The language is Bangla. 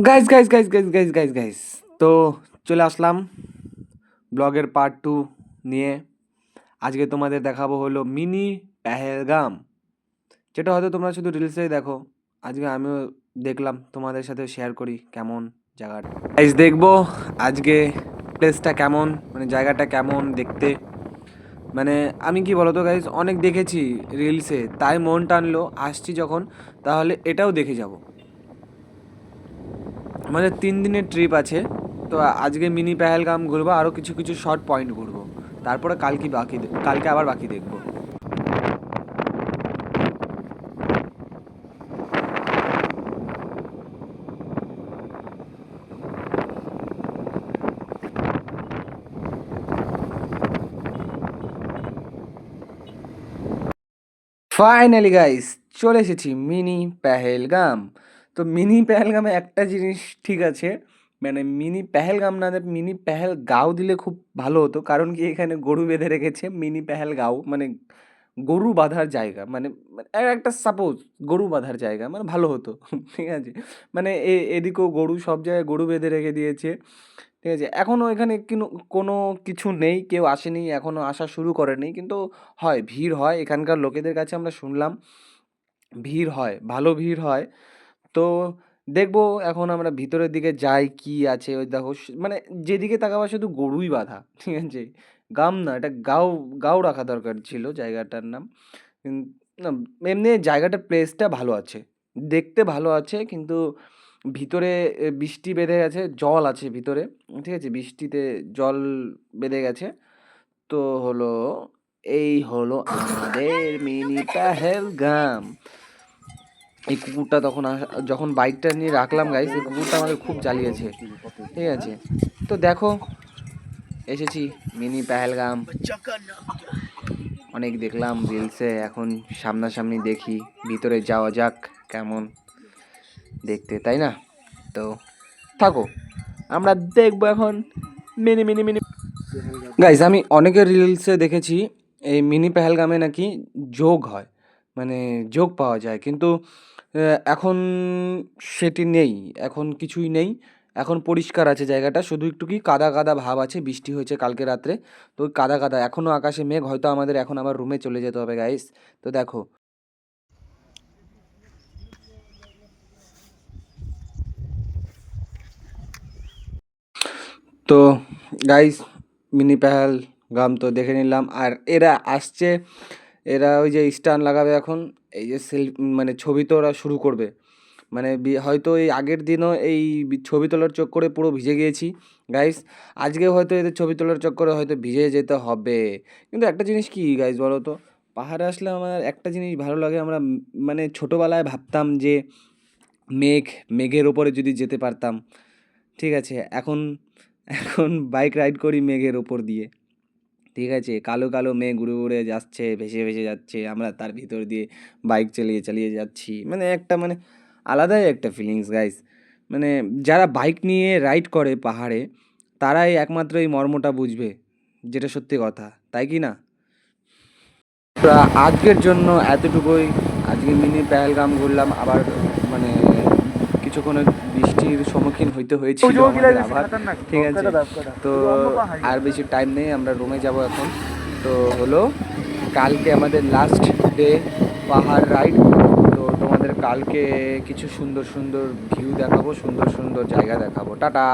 Guys guys guys guys guys guys guys তো চলে আসলাম ব্লগের পার্ট 2 নিয়ে। আজকে তোমাদের দেখাবো হলো মিনি পেহেলগাম, যেটা হয়তো তোমরা শুধু রিলসেই দেখো। আজকে আমিও দেখলাম, তোমাদের সাথে শেয়ার করি কেমন জায়গাটা। গাইস দেখবো আজকে প্লেসটা কেমন, মানে জায়গাটা কেমন দেখতে। মানে আমি কি বলতো গাইস, অনেক দেখেছি রিলসে, তাই মন টানলো আসছি যখন, তাহলে এটাও দেখে যাব। আমাদের 3 দিনের ট্রিপ আছে, তো আজকে মিনি পেহেলগাম ঘুরবো, আরও কিছু কিছু শর্ট পয়েন্ট ঘুরবো, তারপরে কালকে আবার বাকি দেখবো। ফাইনালি গাইস চলে এসেছি মিনি পেহেলগাম। তো মিনি পেহেলগামে একটা জিনিস ঠিক আছে, মানে মিনি পেহেলগাম না মিনি পেহেলগাঁও দিলে খুব ভালো হতো, কারণ কি এখানে গরু বেঁধে রেখেছে মিনি পেহেলগাঁও, মানে গরু বাঁধার জায়গা, মানে মানে একটা সাপোজ গরু বাঁধার জায়গা, মানে ভালো হতো ঠিক আছে। মানে এদিকেও গরু, সব জায়গায় গরু বেঁধে রেখে দিয়েছে, ঠিক আছে। এখনও এখানে কোনো কিছু নেই, কেউ আসেনি, এখনও আসা শুরু করেনি, কিন্তু হয় ভিড় হয় এখানকার লোকেদের কাছে, আমরা শুনলাম ভিড় হয়, ভালো ভিড় হয়। তো দেখবো এখন আমরা ভিতরের দিকে যাই, কি আছে ওই দেখো, মানে যেদিকে তাকাবা শুধু গরুই বাঁধা, ঠিক আছে। গাম না, এটা গাও, গাও রাখা দরকার ছিল জায়গাটার নাম। না, এমনি জায়গাটা, প্লেসটা ভালো আছে, দেখতে ভালো আছে, কিন্তু ভিতরে বৃষ্টি বেঁধে গেছে, জল আছে ভিতরে, ঠিক আছে, বৃষ্টিতে জল বেঁধে গেছে। তো হলো এই হলো আমাদের মিনি পেহেলগাম। এই কুকুরটা যখন বাইকটা নিয়ে রাখলাম গাইস, এই কুকুরটা আমাদের খুব জ্বালিয়েছে, ঠিক আছে। তো দেখো এসেছি মিনি পেহেলগাম, অনেক দেখলাম রিলসে, এখন সামনাসামনি দেখি, ভিতরে যাওয়া যাক কেমন দেখতে, তাই না? তো থাকো, আমরা দেখবো এখন মিনি মিনি মিনি গাইস। আমি অনেকের রিলসে দেখেছি এই মিনি পেহেলগামে নাকি যোগ হয়, মানে যোগ পাওয়া যায়, কিন্তু এখন সেটি নেই, এখন কিছুই নেই। এখন পরিষ্কার আছে জায়গাটা, শুধু একটু কি কাদা কাদা ভাব আছে, বৃষ্টি হয়েছে কালকে রাত্রে, তো ওই কাদা কাদা, এখনও আকাশে মেঘ, হয়তো আমাদের এখন আবার রুমে চলে যেতে হবে গাইস। তো দেখো, তো গাইস মিনি পেহেলগাম তো দেখে নিলাম, আর এরা আসছে, এরা ওই যে স্ট্যান্ড লাগাবে এখন, এই যে মানে ছবি তো ওরা শুরু করবে, মানে হয়তো এই আগের দিনও এই ছবি তোলার চক্করে পুরো ভিজে গিয়েছি গাইস, আজকে হয়তো এদের ছবি তোলার চক্করে হয়তো ভিজে যেতে হবে। কিন্তু একটা জিনিস কি গাইস বলো তো, পাহাড়ে আসলে আমার একটা জিনিস ভালো লাগে, আমরা মানে ছোটোবেলায় ভাবতাম যে মেঘ, মেঘের ওপরে যদি যেতে পারতাম, ঠিক আছে। এখন এখন বাইক রাইড করি মেঘের ওপর দিয়ে, ঠিক আছে, কালো কালো মেঘ উড়ে উড়ে যাচ্ছে, ভেসে ভেসে যাচ্ছে, আমরা তার ভিতর দিয়ে বাইক চালিয়ে চালিয়ে যাচ্ছি, মানে একটা মানে আলাদাই একটা ফিলিংস গাইস। মানে যারা বাইক নিয়ে রাইড করে পাহাড়ে, তারাই একমাত্র এই মর্মটা বুঝবে, যেটা সত্যি কথা, তাই কি না? আজকের জন্য এতটুকুই। আজকে মিনি পেহেলগাম ঘুরলাম, আবার মানে কিছুক্ষণের বৃষ্টির সম্মুখীন হইতে হয়েছিল আমাদের আবার, ঠিক আছে। তো আর বেশি টাইম নেই, আমরা রুমে যাব এখন। তো হলো কালকে আমাদের লাস্ট ডে পাহাড় রাইড। তো তোমাদের কালকে কিছু সুন্দর সুন্দর ভিউ দেখাবো, সুন্দর সুন্দর জায়গা দেখাবো। টাটা।